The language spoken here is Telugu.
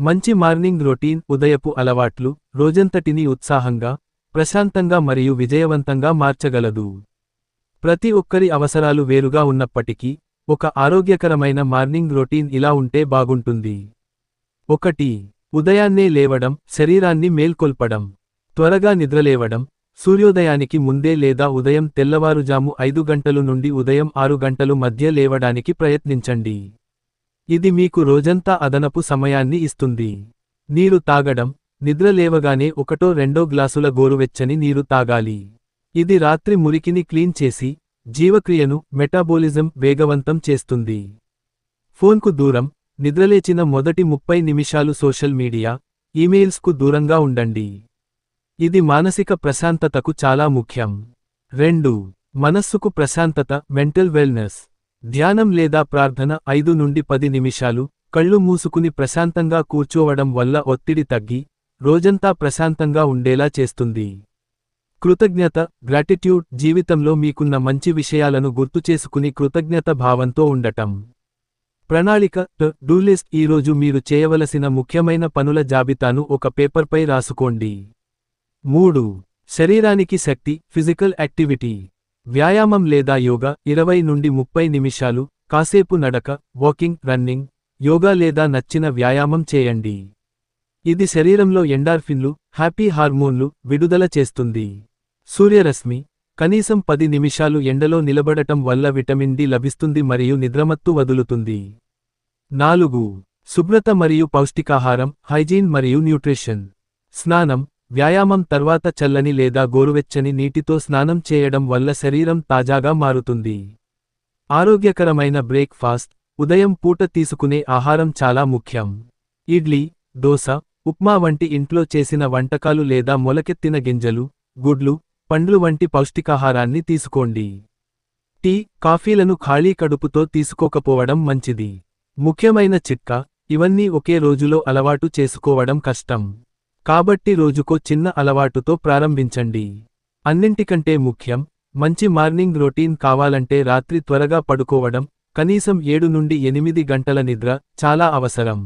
మంచి మార్నింగ్ రొటీన్ ఉదయపు అలవాట్లు రోజంతటిని ఉత్సాహంగా, ప్రశాంతంగా మరియు విజయవంతంగా మార్చగలదు. ప్రతి ఒక్కరి అవసరాలు వేరుగా ఉన్నప్పటికీ, ఒక ఆరోగ్యకరమైన మార్నింగ్ రొటీన్ ఇలా ఉంటే బాగుంటుంది. 1. ఉదయాన్నే లేవడం, శరీరాన్ని మేల్కొల్పడం. త్వరగా నిద్రలేవడం, సూర్యోదయానికి ముందే లేదా ఉదయం తెల్లవారుజాము 5 గంటలు నుండి ఉదయం 6 గంటలు మధ్య లేవడానికి ప్రయత్నించండి. ఇది మీకు రోజంతా అదనపు సమయాన్ని ఇస్తుంది. నీరు తాగడం, నిద్ర లేవగానే 1-2 గ్లాసుల గోరువెచ్చని నీరు తాగాలి. ఇది రాత్రి మురికిని క్లీన్ చేసి, జీవక్రియను మెటాబోలిజం వేగవంతం చేస్తుంది. ఫోన్కు దూరం, నిద్రలేచిన మొదటి 30 నిమిషాలు సోషల్ మీడియా, ఈమెయిల్స్కు దూరంగా ఉండండి. ఇది మానసిక ప్రశాంతతకు చాలా ముఖ్యం. 2. మనస్సుకు ప్రశాంతత మెంటల్ వెల్నెస్. ధ్యానం లేదా ప్రార్థన 5 నుండి 10 నిమిషాలు, కళ్ళు మూసుకుని ప్రశాంతంగా కూర్చోవడం వల్ల ఒత్తిడి తగ్గి, రోజంతా ప్రశాంతంగా ఉండేలా చేస్తుంది. కృతజ్ఞత గ్రాటిట్యూడ్ జీవితంలో మీకున్న మంచి విషయాలను గుర్తుచేసుకుని కృతజ్ఞత భావంతో ఉండటం. ప్రణాళిక టు-డూ లిస్ట్ ఈరోజు మీరు చేయవలసిన ముఖ్యమైన పనుల జాబితాను ఒక పేపర్పై రాసుకోండి. 3. శరీరానికి శక్తి ఫిజికల్ యాక్టివిటీ. వ్యాయామం లేదా యోగా 20 నుండి 30 నిమిషాలు, కాసేపు నడక, వాకింగ్, రన్నింగ్, యోగా లేదా నచ్చిన వ్యాయామం చేయండి. ఇది శరీరంలో ఎండార్ఫిన్లు, హ్యాపీ హార్మోన్లు విడుదల చేస్తుంది. సూర్యరశ్మి కనీసం 10 నిమిషాలు ఎండలో నిలబడటం వల్ల విటమిన్ డి లభిస్తుంది మరియు నిద్రమత్తు వదులుతుంది. 4. శుభ్రత మరియు పౌష్టికాహారం హైజీన్ మరియు న్యూట్రిషన్. స్నానం, వ్యాయామం తర్వాత చల్లని లేదా గోరువెచ్చని నీటితో స్నానం చేయడం వల్ల శరీరం తాజాగా మారుతుంది. ఆరోగ్యకరమైన బ్రేక్ఫాస్ట్ ఉదయం పూట తీసుకునే ఆహారం చాలా ముఖ్యం. ఇడ్లీ, దోస, ఉప్మా వంటి ఇంట్లో చేసిన వంటకాలు లేదా మొలకెత్తిన గింజలు, గుడ్లు, పండ్లు వంటి పౌష్టికాహారాన్ని తీసుకోండి. టీ, కాఫీలను ఖాళీ కడుపుతో తీసుకోకపోవడం మంచిది. ముఖ్యమైన చిట్కా, ఇవన్నీ ఒకే రోజులో అలవాటు చేసుకోవడం కష్టం. కాబట్టి రోజుకో చిన్న అలవాటుతో ప్రారంభించండి. అన్నింటికంటే ముఖ్యం, మంచి మార్నింగ్ రొటీన్ కావాలంటే రాత్రి త్వరగా పడుకోవడం, కనీసం 7 నుండి 8 గంటల నిద్ర చాలా అవసరం.